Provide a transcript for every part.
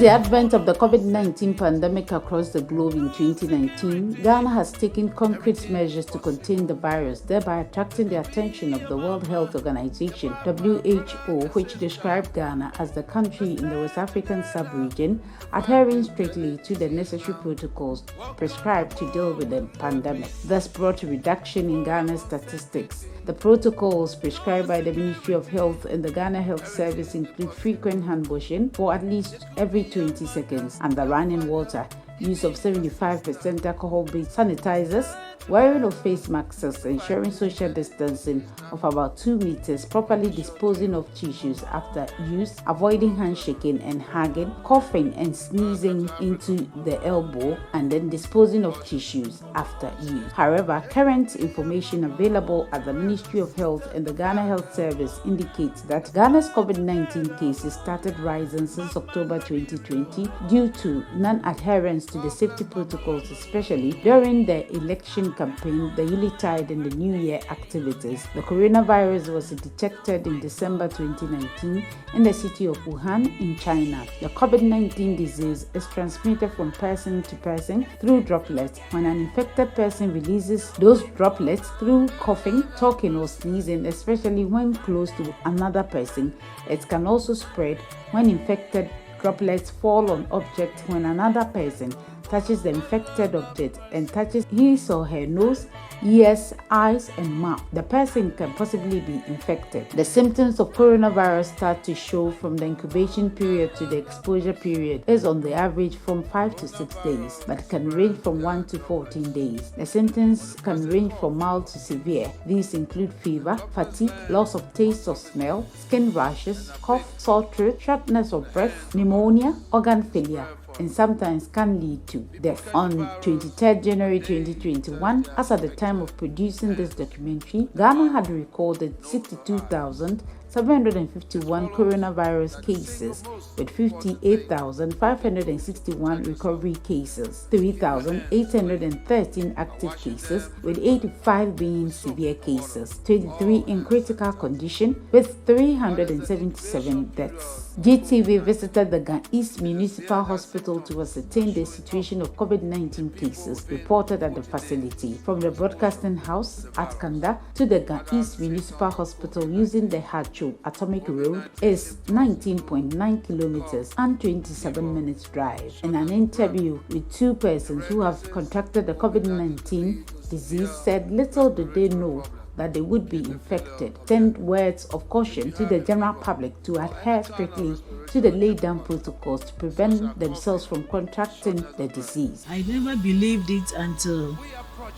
the advent of the COVID-19 pandemic across the globe in 2019, Ghana has taken concrete measures to contain the virus, thereby attracting the attention of the World Health Organization, WHO, which described Ghana as the country in the West African sub-region adhering strictly to the necessary protocols prescribed to deal with the pandemic. Thus brought a reduction in Ghana's statistics. The protocols prescribed by the Ministry of Health and the Ghana Health Service include frequent hand washing for at least every 20 seconds, and the running water, use of 75% alcohol-based sanitizers, wearing of face masks, ensuring social distancing of about 2 meters, properly disposing of tissues after use, avoiding handshaking and hugging, coughing and sneezing into the elbow, and then disposing of tissues after use. However, current information available at the Ministry of Health and the Ghana Health Service indicates that Ghana's COVID-19 cases started rising since October 2020 due to non-adherence to the safety protocols, especially during the election campaign, the Yuletide and the New Year activities. The coronavirus was detected in December 2019 in the city of Wuhan in China. The COVID-19 disease is transmitted from person to person through droplets. When an infected person releases those droplets through coughing, talking or sneezing, especially when close to another person, it can also spread when infected droplets fall on objects when another person touches the infected object and touches his or her nose, ears, eyes, and mouth. The person can possibly be infected. The symptoms of coronavirus start to show from the incubation period to the exposure period is on the average from 5 to 6 days, but can range from 1 to 14 days. The symptoms can range from mild to severe. These include fever, fatigue, loss of taste or smell, skin rashes, cough, sore throat, shortness of breath, pneumonia, organ failure, and sometimes can lead to death. On 23rd January 2021, as at the time of producing this documentary, Ghana had recorded 62,751 coronavirus cases, with 58,561 recovery cases, 3,813 active cases, with 85 being severe cases, 23 in critical condition, with 377 deaths. GTV visited the Ghanese Municipal Hospital to ascertain the situation of COVID-19 cases reported at the facility. From the broadcasting house at Kanda to the Ghanese Municipal Hospital using the Hacho Atomic Road is 19.9 kilometers and 27 minutes drive. In an interview with 2 persons who have contracted the COVID-19 disease, said little did they know that they would be infected. Send words of caution to the general public to adhere strictly to the laid down protocols to prevent themselves from contracting the disease. I never believed it until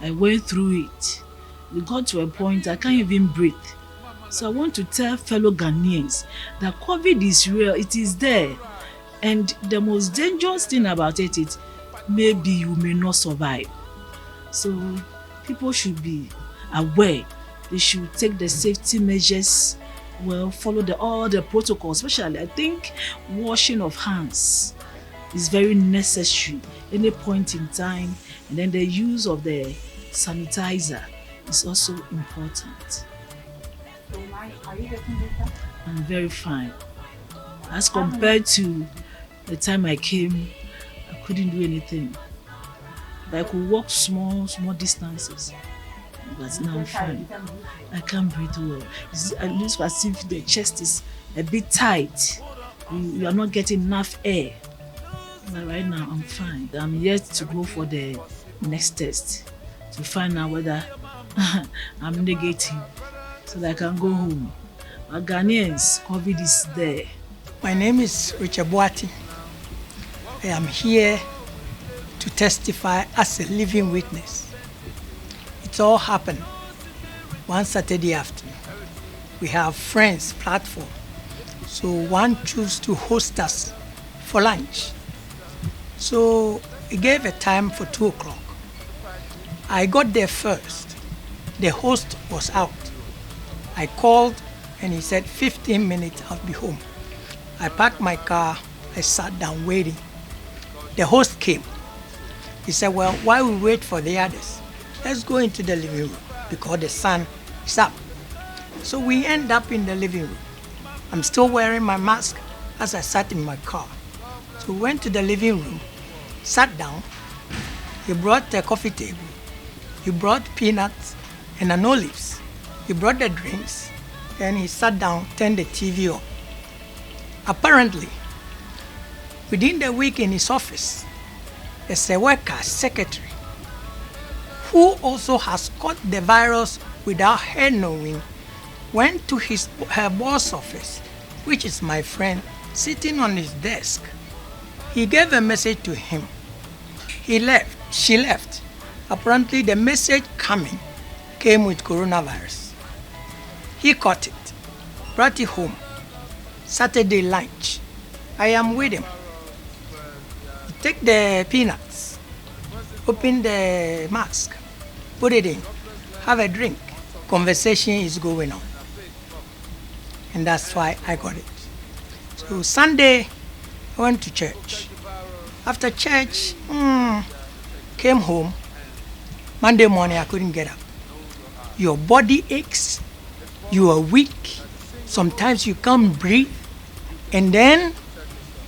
I went through it. We got to a point I can't even breathe. So I want to tell fellow Ghanaians that COVID is real, it is there. And the most dangerous thing about it is maybe you may not survive. So people should be aware. They should take the safety measures, follow all the protocols, especially I think washing of hands is very necessary any point in time, and then the use of the sanitizer is also important. So are you getting better? I'm very fine. As compared to the time I came, I couldn't do anything. But I could walk small distances. But now I'm fine. I can't breathe well. It looks as if the chest is a bit tight. You are not getting enough air. But right now I'm fine. I'm yet to go for the next test to find out whether I'm negative so that I can go home. But Ghanaians, COVID is there. My name is Richard Boati. I am here to testify as a living witness. It all happened one Saturday afternoon. We have friends platform, so one chose to host us for lunch. So he gave a time for 2 o'clock. I got there first. The host was out. I called and he said 15 minutes I'll be home. I parked my car, I sat down waiting. The host came. He said, well, while we wait for the others, let's go into the living room because the sun is up. So we end up in the living room. I'm still wearing my mask as I sat in my car. So we went to the living room, sat down. He brought a coffee table. He brought peanuts and an olives. He brought the drinks, and he sat down, turned the TV on. Apparently, within the week in his office, there's a worker, secretary, who also has caught the virus without her knowing, went to her boss office, which is my friend, sitting on his desk. He gave a message to him. He left. She left. Apparently, the message coming came with coronavirus. He caught it, brought it home. Saturday lunch, I am with him. Take the peanuts, open the mask, put it in, have a drink. Conversation is going on. And that's why I got it. So Sunday, I went to church. After church, came home. Monday morning, I couldn't get up. Your body aches, you are weak, sometimes you can't breathe, and then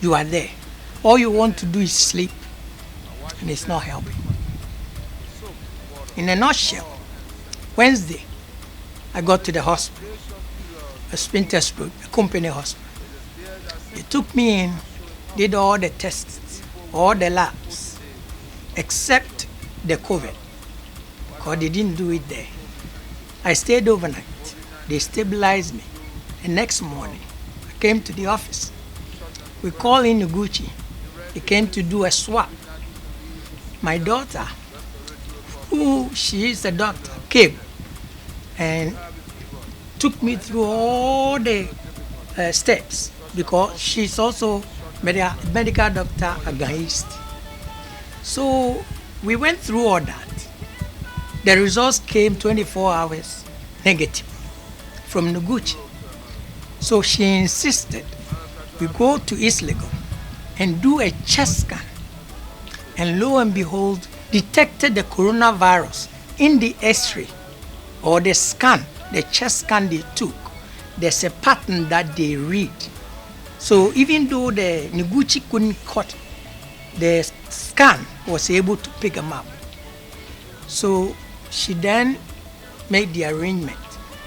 you are there. All you want to do is sleep, and it's not helping. In a nutshell, Wednesday, I got to the hospital, a Spinters Road, a company hospital. They took me in, did all the tests, all the labs, except the COVID, because they didn't do it there. I stayed overnight. They stabilized me. The next morning, I came to the office. We called in Noguchi. He came to do a swab. My daughter, who she is a doctor, came and took me through all the steps, because she's also medical doctor at East. So we went through all that. The results came 24 hours negative from Noguchi. So she insisted we go to East Legon and do a chest scan. And lo and behold, detected the coronavirus in the X-ray or the scan, the chest scan they took. There's a pattern that they read. So even though the Noguchi couldn't cut, the scan was able to pick them up. So she then made the arrangement.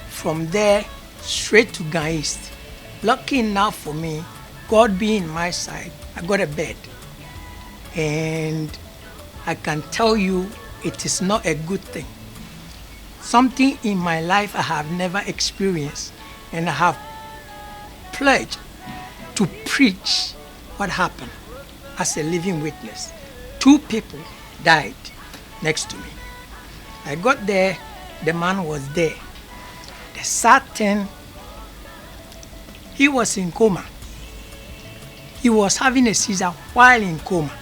From there, straight to East. Lucky enough for me, God being on my side, I got a bed. And I can tell you, it is not a good thing. Something in my life I have never experienced, and I have pledged to preach what happened as a living witness. 2 people died next to me. I got there, the man was there. The sad thing, he was in coma. He was having a seizure while in coma.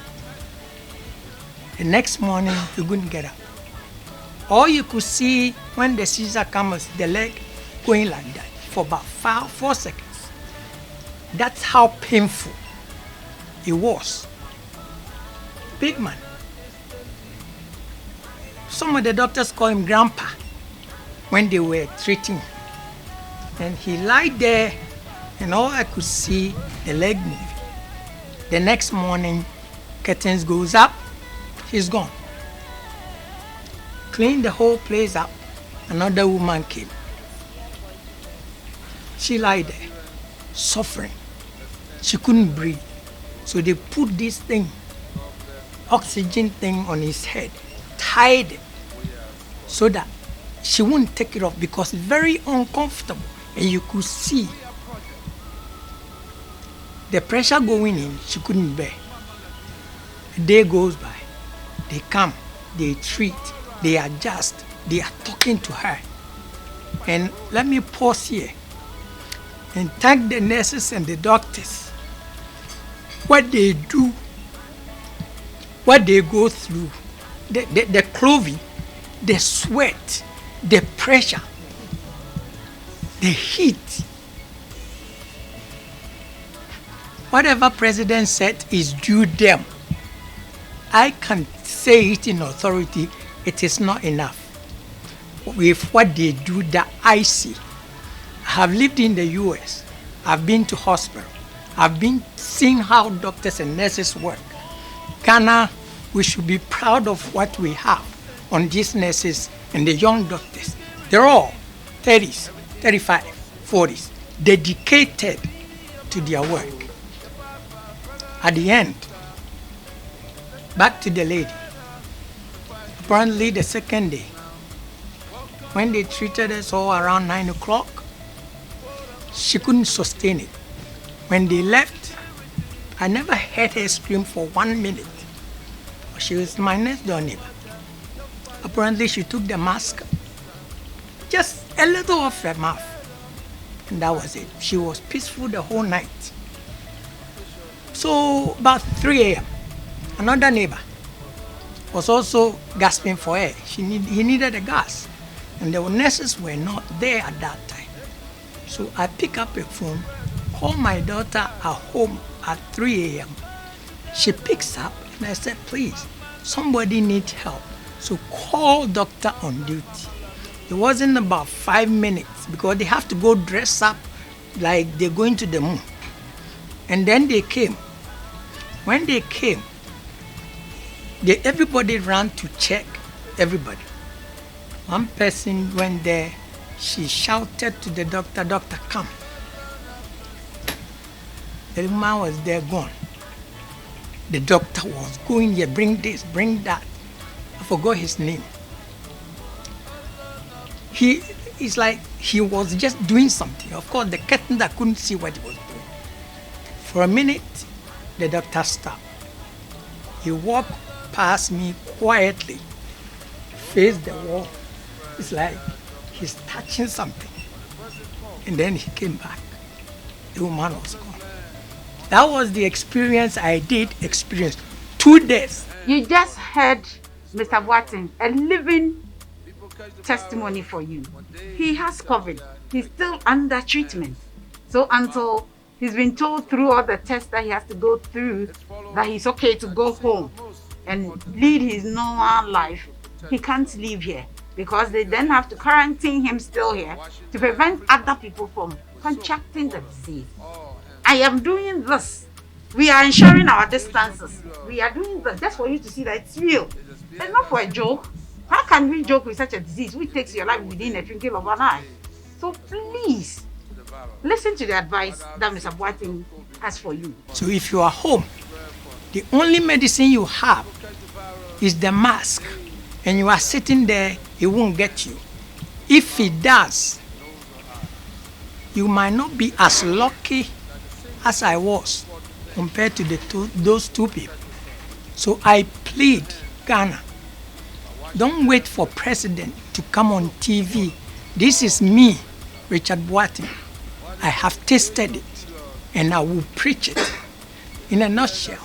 The next morning, he couldn't get up. All you could see when the seizure came was the leg going like that for about 4 seconds. That's how painful it was. Big man. Some of the doctors call him Grandpa when they were treating. And he lied there, and all I could see, the leg moving. The next morning, curtains goes up, he's gone. Cleaned the whole place up, another woman came. She lied there, suffering. She couldn't breathe. So they put this thing, oxygen thing on his head, tied it, so that she wouldn't take it off, because it's very uncomfortable. And you could see the pressure going in, she couldn't bear. A day goes by. They come, they treat, they adjust, they are talking to her. And let me pause here and thank the nurses and the doctors. What they do, what they go through, the clothing, the sweat, the pressure, the heat. Whatever president said is due them. I can say it in authority, it is not enough. With what they do that I see. I have lived in the US. I've been to hospital. I've been seeing how doctors and nurses work. Ghana, we should be proud of what we have on these nurses and the young doctors. They're all 30s, 35, 40s, dedicated to their work. At the end, back to the lady. Apparently the second day, when they treated us all around 9 o'clock, she couldn't sustain it. When they left, I never heard her scream for 1 minute. She was my next door neighbor. Apparently she took the mask, just a little off her mouth, and that was it. She was peaceful the whole night. So about 3 a.m., another neighbor was also gasping for air. He needed a gas, and the nurses were not there at that time. So I pick up a phone, call my daughter at home at 3 a.m. She picks up, and I said, please, somebody needs help. So call doctor on duty. It wasn't about 5 minutes because they have to go dress up like they're going to the moon. And then they came. When they came, everybody ran to check everybody. One person went there. She shouted to the doctor, doctor, come. The woman was there gone. The doctor was going here, bring this, bring that. I forgot his name. It's like he was just doing something. Of course, the curtain that couldn't see what he was doing. For a minute, the doctor stopped. He walked past me quietly, faced the wall. It's like he's touching something. And then he came back. The woman was gone. That was the experience I did experience. 2 days. You just heard Mr. Watson, a living testimony for you. He has COVID. He's still under treatment. So until he's been told through all the tests that he has to go through that he's okay to go home and lead his normal life, he can't leave here because they then have to quarantine him still here to prevent other people from contracting the disease. I am doing this. We are ensuring our distances. We are doing this just for you to see that it's real. It's not for a joke. How can we joke with such a disease which takes your life within a twinkle of an eye? So please, listen to the advice that Mr. Boateng has for you. So if you are home, the only medicine you have is the mask, and you are sitting there, it won't get you. If it does, you might not be as lucky as I was compared to those two people. So I plead, Ghana, don't wait for president to come on TV. This is me, Richard Boateng. I have tasted it, and I will preach it. In a nutshell,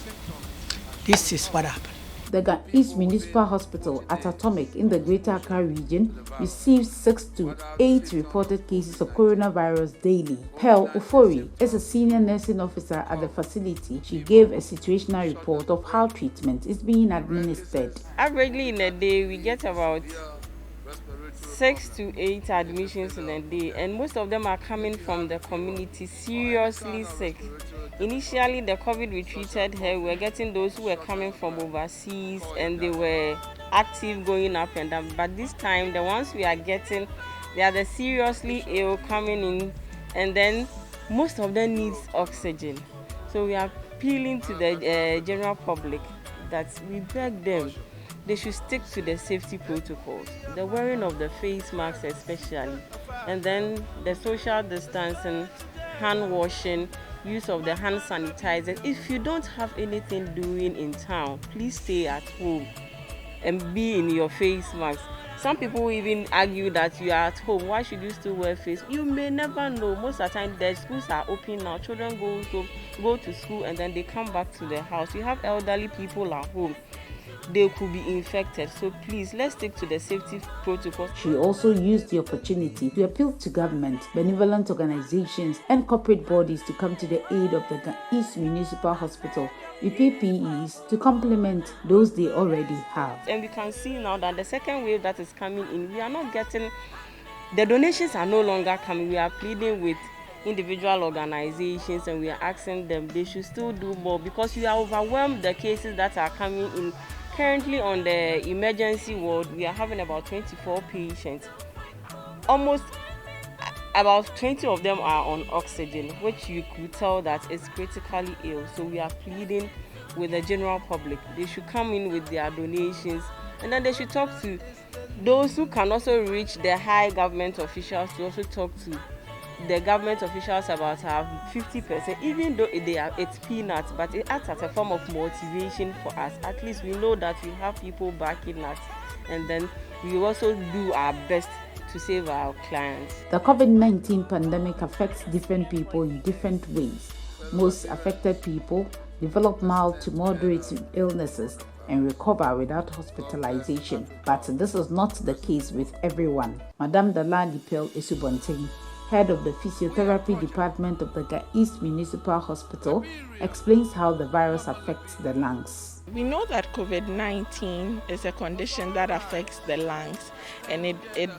this is what happened. The Ghanese Municipal Hospital at Atomic in the Greater Accra region receives 6 to 8 reported cases of coronavirus daily. Pearl Ofori is a senior nursing officer at the facility. She gave a situational report of how treatment is being administered. Averagely in a day, we get about 6 to 8 admissions in a day, and most of them are coming from the community seriously sick. Initially, the COVID we treated here, we were getting those who were coming from overseas and they were active going up and down. But this time, the ones we are getting, they are the seriously ill coming in, and then most of them needs oxygen. So we are appealing to the general public that we beg them, they should stick to the safety protocols, the wearing of the face masks especially, and then the social distancing, hand washing, use of the hand sanitizer. If you don't have anything doing in town, please stay at home and be in your face mask. Some people even argue that you are at home, why should you still wear face? You may never know. Most of the time the schools are open now, children go to school and then they come back to the house. You have elderly people at home, they could be infected. So please, let's stick to the safety protocols. She also used the opportunity to appeal to government, benevolent organizations, and corporate bodies to come to the aid of the Ghanese Municipal Hospital with PPEs to complement those they already have. And we can see now that the second wave that is coming in, we are not getting, the donations are no longer coming. We are pleading with individual organizations, and we are asking them they should still do more, because we are overwhelmed the cases that are coming in. Currently on the emergency ward, we are having about 24 patients. Almost about 20 of them are on oxygen, which you could tell that is critically ill. So we are pleading with the general public. They should come in with their donations, and then they should talk to those who can also reach the high government officials to also talk to the government officials about our 50%, even though it's peanuts, but it acts as a form of motivation for us. At least we know that we have people backing us, and then we also do our best to save our clients. The COVID-19 pandemic affects different people in different ways. Most affected people develop mild to moderate illnesses and recover without hospitalization, but this is not the case with everyone. Madame Dalani Pel Esubonting, head of the physiotherapy department of the Ga East Municipal Hospital, explains how the virus affects the lungs. We know that COVID-19 is a condition that affects the lungs, and it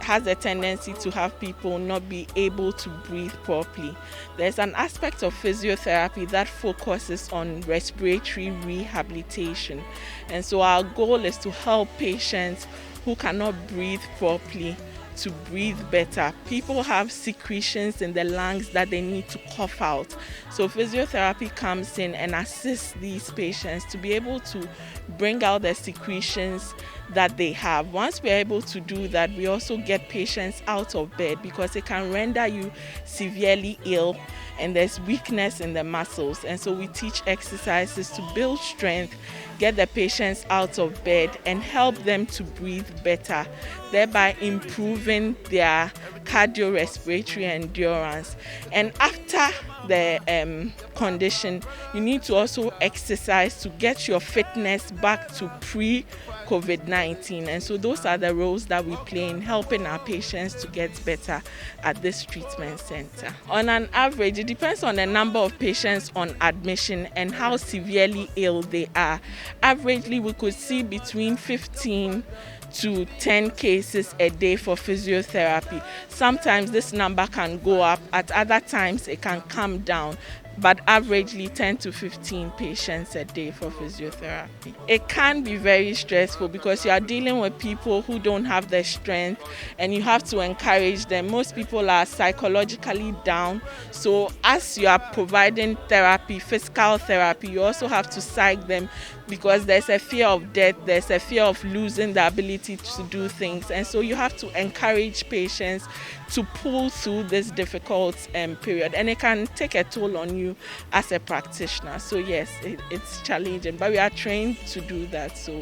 has a tendency to have people not be able to breathe properly. There's an aspect of physiotherapy that focuses on respiratory rehabilitation, and so our goal is to help patients who cannot breathe properly to breathe better. People have secretions in the lungs that they need to cough out. So physiotherapy comes in and assists these patients to be able to bring out the secretions that they have. Once we're able to do that, we also get patients out of bed, because it can render you severely ill and there's weakness in the muscles. And so we teach exercises to build strength, get the patients out of bed and help them to breathe better, thereby improving their cardiorespiratory endurance. And after the condition, you need to also exercise to get your fitness back to pre-COVID-19. And so those are the roles that we play in helping our patients to get better at this treatment center. On an average, it depends on the number of patients on admission and how severely ill they are. Averagely, we could see between 15 to 10 cases a day for physiotherapy. Sometimes this number can go up, at other times it can come down, but averagely 10 to 15 patients a day for physiotherapy. It can be very stressful because you are dealing with people who don't have the strength, and you have to encourage them. Most people are psychologically down, so as you are providing therapy, physical therapy, you also have to psych them, because there's a fear of death, there's a fear of losing the ability to do things, and so you have to encourage patients to pull through this difficult period, and it can take a toll on you as a practitioner. So yes, it's challenging, but we are trained to do that, so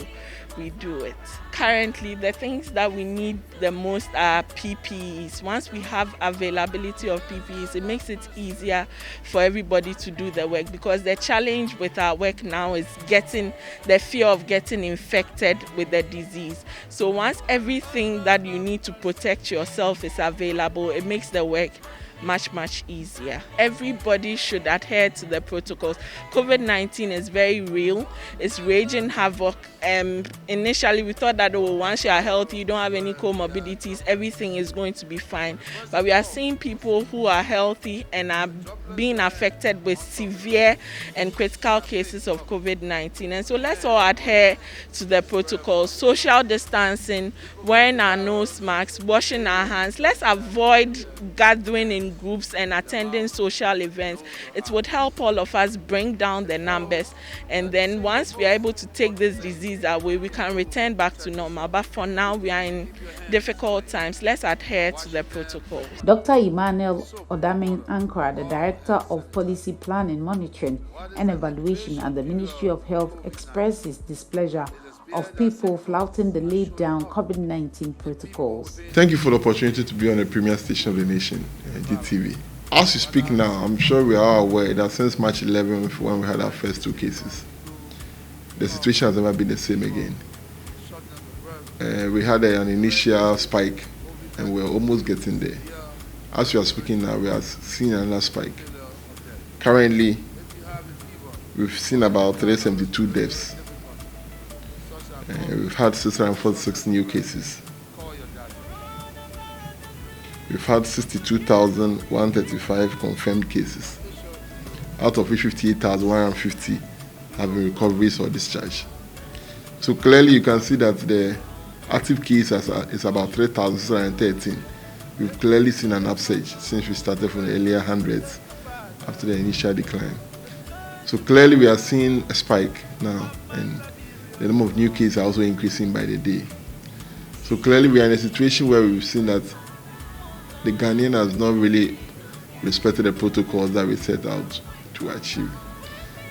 we do it. Currently, the things that we need the most are PPEs. Once we have availability of PPEs, it makes it easier for everybody to do the work, because the challenge with our work now is the fear of getting infected with the disease. So once everything that you need to protect yourself is available, it makes the work much easier. Everybody should adhere to the protocols. COVID-19 is very real. It's raging havoc. Initially we thought that once you are healthy, you don't have any comorbidities, everything is going to be fine. But we are seeing people who are healthy and are being affected with severe and critical cases of COVID-19. And so let's all adhere to the protocols. Social distancing, wearing our nose masks, washing our hands. Let's avoid gathering in groups and attending social events. It would help all of us bring down the numbers, and then once we are able to take this disease away, we can return back to normal. But for now, we are in difficult times. Let's adhere to the protocols. Dr. Emmanuel Odamin Ankara, the Director of Policy Planning, Monitoring and Evaluation at the Ministry of Health, expressed his displeasure of people flouting the laid down COVID-19 protocols. Thank you for the opportunity to be on the premier station of the nation, GTV. As we speak now, I'm sure we are aware that since March 11th, when we had our first 2 cases, the situation has never been the same again. We had an initial spike, and we're almost getting there. As we are speaking now, we are seeing another spike. Currently, we've seen about 372 deaths. We've had 646 new cases. we've had 62,135 confirmed cases, out of which 58,150 have been recoveries or discharged. So clearly you can see that the active cases is about 3,613. We've clearly seen an upsurge since we started from the earlier hundreds after the initial decline. So clearly we are seeing a spike now, and the number of new cases are also increasing by the day. So clearly we are in a situation where we've seen that the Ghanaian has not really respected the protocols that we set out to achieve.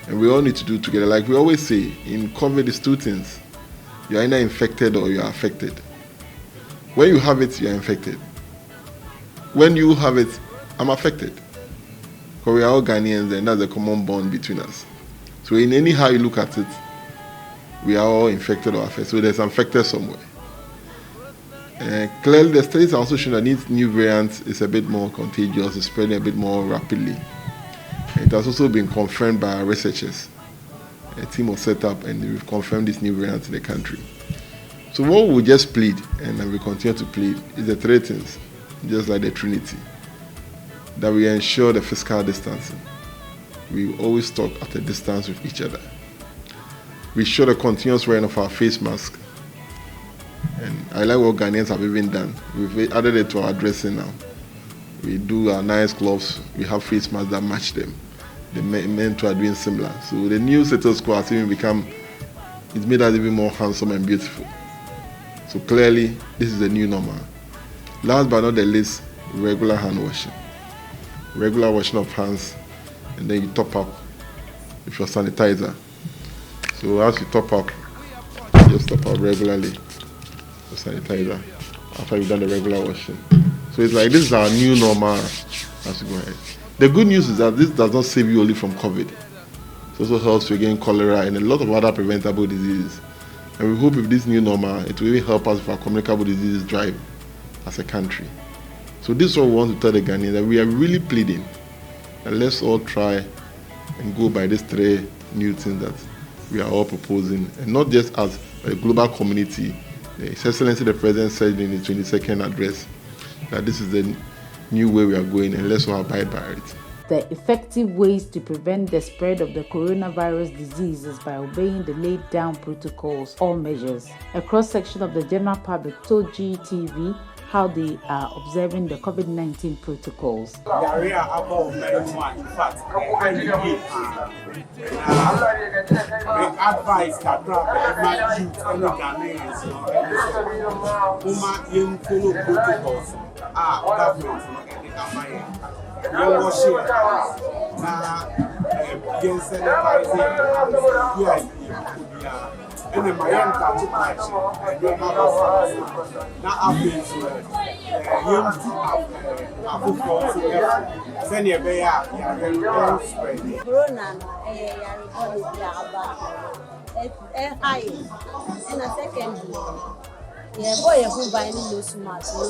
And we all need to do together. Like we always say, in COVID, it's two things. You are either infected or you are affected. When you have it, you are infected. When you have it, I'm affected. Because we are all Ghanaians, and that's a common bond between us. So in any how you look at it, we are all infected or affected. So there's infected somewhere. Clearly, the studies are also showing that this new variant is a bit more contagious, it's spreading a bit more rapidly. It has also been confirmed by our researchers. A team was set up and we've confirmed this new variant in the country. So what we just plead, and we continue to plead, is the three things, just like the Trinity. That we ensure the physical distancing. We always talk at a distance with each other. We ensure the continuous wearing of our face mask. And I like what Ghanaians have even done. We've added it to our dressing now. We do our nice gloves. We have face masks that match them. The men too are doing similar. So the new status quo has even become, it's made us even more handsome and beautiful. So clearly, this is the new normal. Last but not the least, regular hand washing. Regular washing of hands, and then you top up with your sanitizer. So as you top up, just top up regularly with sanitizer after you've done the regular washing. So it's like this is our new normal as we go ahead. The good news is that this does not save you only from COVID. It also helps you against cholera and a lot of other preventable diseases. And we hope with this new normal, it will even help us with our communicable diseases drive as a country. So this is what we want to tell the Ghanaians, that we are really pleading. And let's all try and go by these three new things that we are all proposing. And not just as a global community. His Excellency the President said in his 22nd address that this is the new way we are going, and let's all abide by it. The effective ways to prevent the spread of the coronavirus disease is by obeying the laid down protocols or measures. A cross-section of the general public told GTV how they are observing the COVID-19 protocols. Advice that my youth and the Ghanaians follow protocols. Government and the Mayan Kati Patch, now I've been to young Senior Bay, Corona, high, and a second. Yeah, boy, who buy no smart, said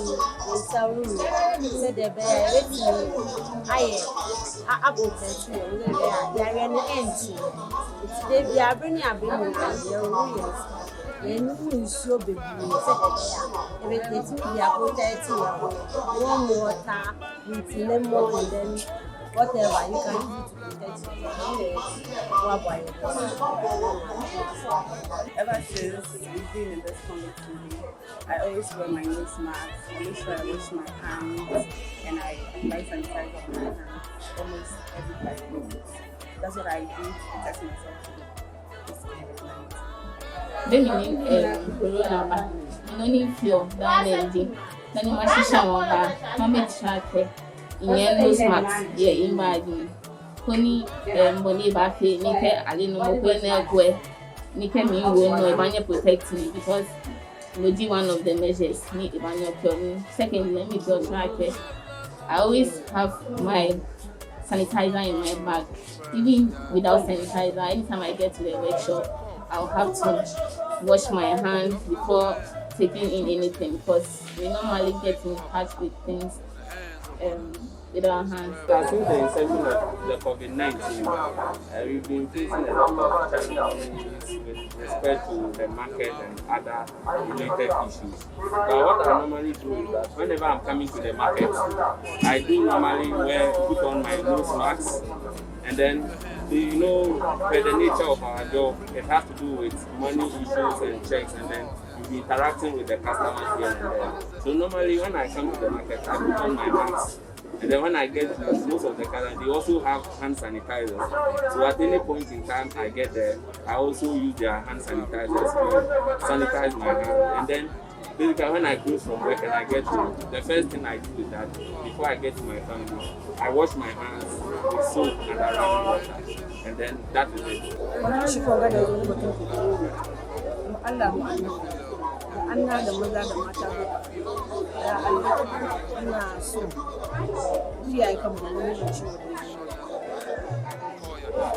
the bear, I about they are an empty. They are bringing a big and who is so big, everything to be about 30 warm water with lemon and then whatever you can use to protect yourself. Ever since we've been in this community, I always wear my nose mask, I make sure I wash my hands, and I apply sanitizer on my hands almost every 5 minutes. That's what I do to protect myself from this COVID-19. Then you need corona back. You don't need feel that energy. Then you must show that. How much track? In nose mask, yeah, imagine. Honey, money back here, Nika, I didn't know where Nika me will know if protect me because we do one of the measures. Need if second, let me go track. I always have my sanitizer in my bag. Even without sanitizer, anytime I get to the workshop, I'll have to wash my hands before taking in anything because we normally get in touch with things with our hands. Since the inception of the COVID-19, we've been facing a lot of challenges with respect to the market and other related issues. But what I normally do is that whenever I'm coming to the market, I do normally put on my nose mask, and then by the nature of our job, it has to do with money issues and checks, and then you'll be interacting with the customers here and there. So normally when I come to the market, I put on my mask. And then when I get to most of the customers, they also have hand sanitizers. So at any point in time I get there, I also use their hand sanitizers to sanitize my hands. And then basically when I close from work and I get home, the first thing I do is that before I get to my family, I wash my hands with soap and running water. And then that is it. Allah da maza da mata ya Allah ina so kiyaye kan wannan ciwo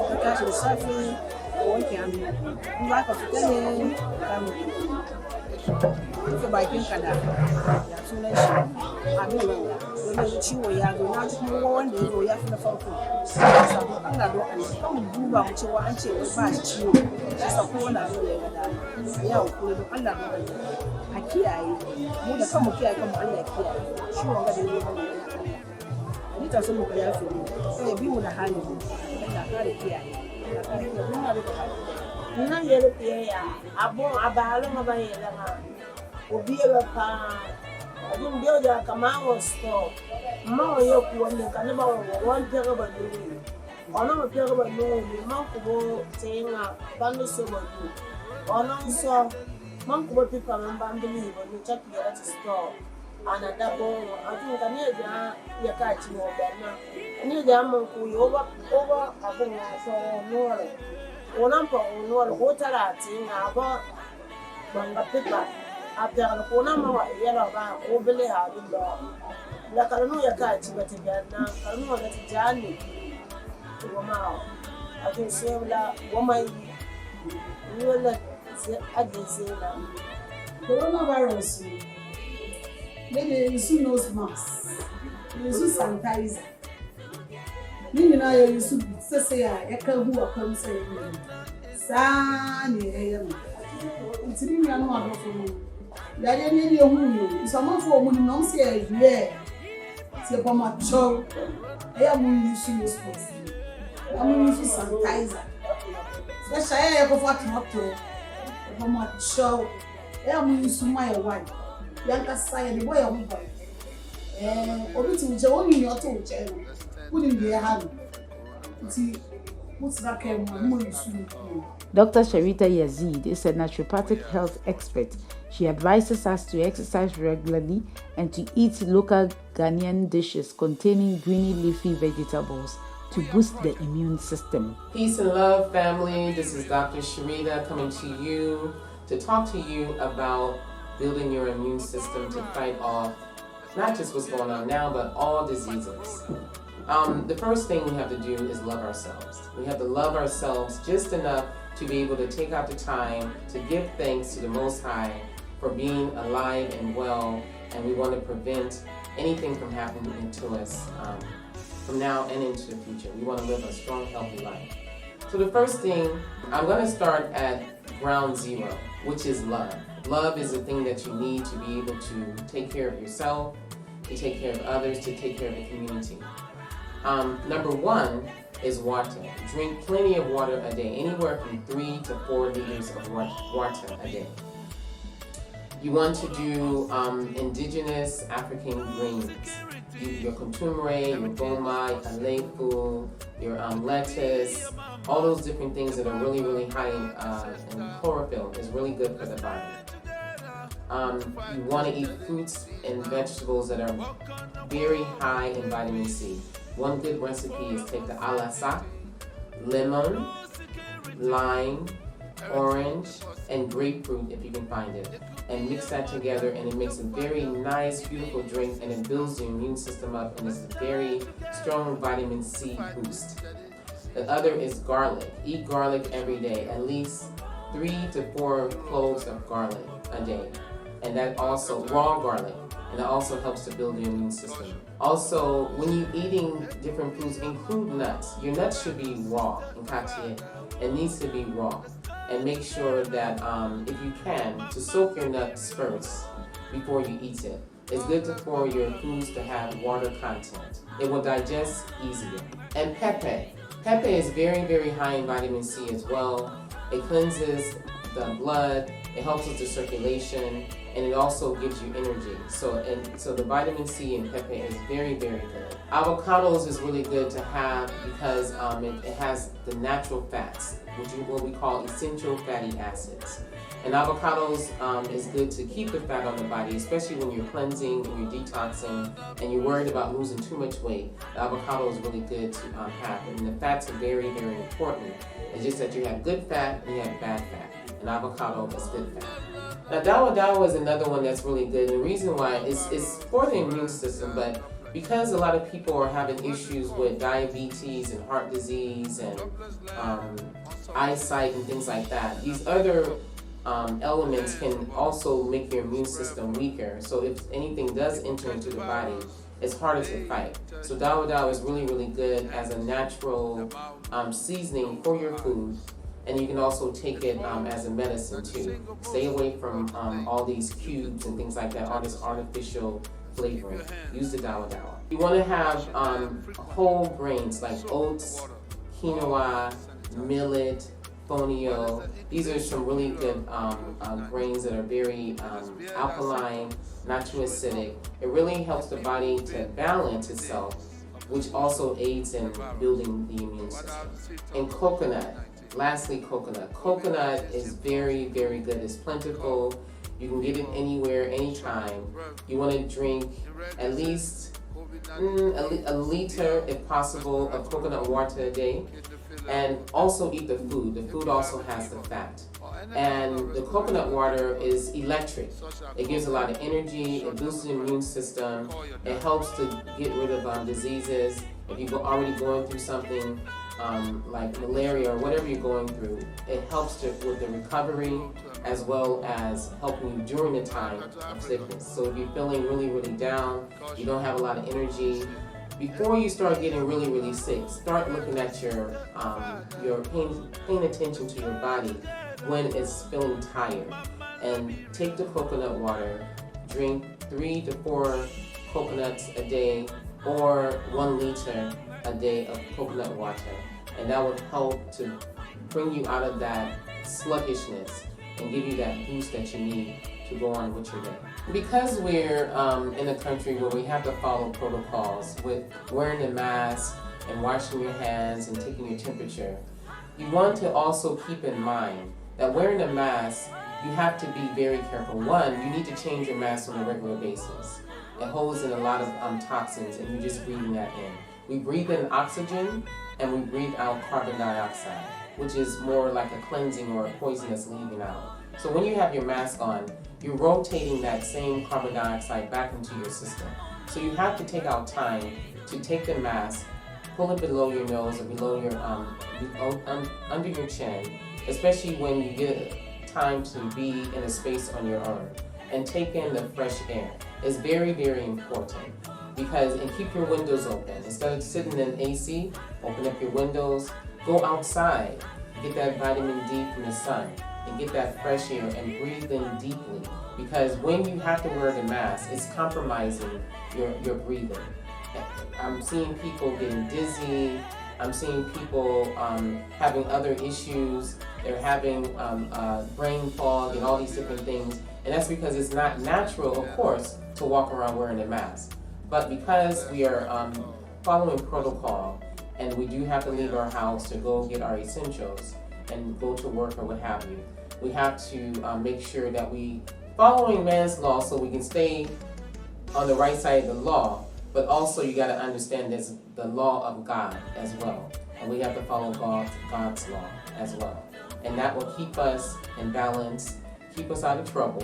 da tashi da safe wanke hannu in za ka fita ne ka bakin ka da ya sunan shi abin wanda ciwo ya zo na kuma wanda ya zo ya fi na farko sabu Allah do Allah kan mu duba mu cewa an ce ba shi ciwo sai sa ko wanda zo ya ga da ya hukuri do Allah do Allah a kiyaye mu da kanmu kiyaye kanmu Allah ya kiyaye ciwon ga da ya zo ni ta so mu ya fi sai bi mu da hali Allah kare kiyaye Allah kare kiyaye mun da nan ya rufe ya abun abalu ma bai da ma obi ba pa abun biyo da kama wa store ma yo ku wanda kan ba won pere ba dole ona ma pere ba no ni ma ku bo tenga bando so ba du ona so man ku bo pipa man bambili ba no chat ya store ana dabo abun kan ya ka ci mo ba na ni da man ku yo ba abun ya so no re onan pa onwal hotara tinga ba banga pipa apya ko na ma yela ba ko bele ha do la karnu ya ka ci bata ganna karnu ga ta jani ko ma a to sebla wo mai wala sai ade sai coronavirus ne use nose mask use sanitizer nini na ya use sese ya ka hu akwam sai saa ne ya no ntini mi anu adofo no ya ye ne hu no samafo mu ni nom se ye se pa ma cho ya mu use nose mask ya mu use sanitizer special ya ko fa tomato pa ma cho ya mu use my wife ya ka sai ne boy mu boy obi ti uje woni ni o to uje no Dr. Sharita Yazid is a naturopathic health expert. She advises us to exercise regularly and to eat local Ghanaian dishes containing greeny leafy vegetables to boost the immune system. Peace and love, family. This is Dr. Sharita coming to you to talk to you about building your immune system to fight off not just what's going on now, but all diseases. The first thing we have to do is love ourselves. We have to love ourselves just enough to be able to take out the time to give thanks to the Most High for being alive and well, and we want to prevent anything from happening to us from now and into the future. We want to live a strong, healthy life. So the first thing, I'm going to start at ground zero, which is love. Love is the thing that you need to be able to take care of yourself, to take care of others, to take care of the community. Number one is water. Drink plenty of water a day, anywhere from 3 to 4 liters of water a day. You want to do indigenous African greens. Your contumere, your boma, your alefu, your lettuce, all those different things that are really, really high in chlorophyll is really good for the body. You want to eat fruits and vegetables that are very high in vitamin C. One good recipe is take the alasa, lemon, lime, orange, and grapefruit if you can find it, and mix that together, and it makes a very nice, beautiful drink, and it builds your immune system up, and it's a very strong vitamin C boost. The other is garlic. Eat garlic every day, at least 3 to 4 cloves of garlic a day. And that also, raw garlic, and it also helps to build your immune system. Also, when you're eating different foods, include nuts. Your nuts should be raw in katiye. It needs to be raw. And make sure that if you can, to soak your nuts first before you eat it. It's good for your foods to have water content. It will digest easier. And pepe. Pepe is very, very high in vitamin C as well. It cleanses the blood, it helps with the circulation, and it also gives you energy. So the vitamin C in pepe is very, very good. Avocados is really good to have because it has the natural fats, which is what we call essential fatty acids. And avocados is good to keep the fat on the body, especially when you're cleansing and you're detoxing and you're worried about losing too much weight. The avocado is really good to have. And the fats are very, very important. It's just that you have good fat and you have bad fat. And avocado is good fat. Now, dawa dawa is another one that's really good. And the reason why is for the immune system, but because a lot of people are having issues with diabetes and heart disease and eyesight and things like that, these other elements can also make your immune system weaker. So if anything does enter into the body, it's harder to fight. So dawa dawa is really, really good as a natural seasoning for your food. And you can also take it as a medicine too. Stay away from all these cubes and things like that, all this artificial flavoring. Use the dawa dawa. You want to have whole grains like oats, quinoa, millet, fonio. These are some really good grains that are very alkaline, not too acidic. It really helps the body to balance itself, which also aids in building the immune system. And coconut. Lastly, coconut. Coconut is very, very good. It's plentiful. You can get it anywhere, anytime. You want to drink at least a liter, if possible, of coconut water a day. And also eat the food. The food also has the fat. And the coconut water is electric. It gives a lot of energy, it boosts the immune system, it helps to get rid of diseases. If you're already going through something like malaria or whatever you're going through, it helps with the recovery as well as helping you during the time of sickness. So if you're feeling really, really down, you don't have a lot of energy, before you start getting really, really sick, start looking at your paying attention to your body when it's feeling tired. And take the coconut water, drink 3 to 4 coconuts a day or 1 liter a day of coconut water. And that will help to bring you out of that sluggishness and give you that boost that you need to go on with your day. Because we're in a country where we have to follow protocols with wearing a mask and washing your hands and taking your temperature, you want to also keep in mind that wearing a mask, you have to be very careful. One, you need to change your mask on a regular basis. It holds in a lot of toxins and you're just breathing that in. We breathe in oxygen and we breathe out carbon dioxide, which is more like a cleansing or a poison that's leaving out. So when you have your mask on, you're rotating that same carbon dioxide back into your system. So you have to take out time to take the mask, pull it below your nose or below your under your chin, especially when you get time to be in a space on your own, and take in the fresh air. It's very, very important and keep your windows open. Instead of sitting in AC, open up your windows, go outside, get that vitamin D from the sun, and get that fresh air and breathe in deeply. Because when you have to wear the mask, it's compromising your breathing. I'm seeing people getting dizzy. I'm seeing people having other issues. They're having brain fog and all these different things. And that's because it's not natural, of course, to walk around wearing a mask. But because we are following protocol and we do have to leave our house to go get our essentials and go to work or what have you, we have to make sure that we following man's law so we can stay on the right side of the law, but also you got to understand there's the law of God as well. And we have to follow God's law as well. And that will keep us in balance, keep us out of trouble,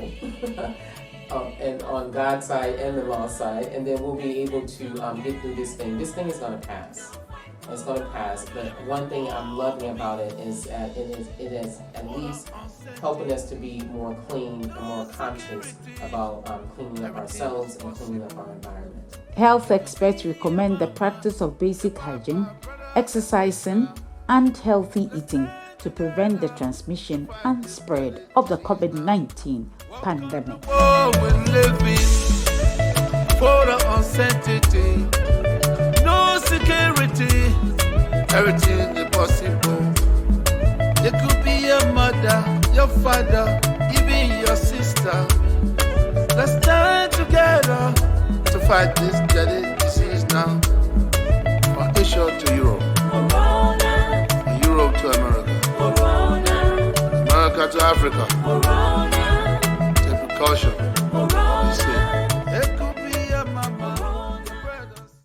and on God's side and the law side, and then we'll be able to get through this thing. This thing is going to pass. It's going to pass. But one thing I'm loving about it is that it is at least helping us to be more clean and more conscious about cleaning up ourselves and cleaning up our environment. Health experts recommend the practice of basic hygiene, exercising, and healthy eating to prevent the transmission and spread of the COVID-19 pandemic. Oh, we're living for the uncertainty, no security, everything is possible. It could be your mother, your father, even your sister. Let's stand together to fight this deadly disease now. From Asia to Europe, Corona. Europe to America, Corona. America to Africa, Corona. Take precaution.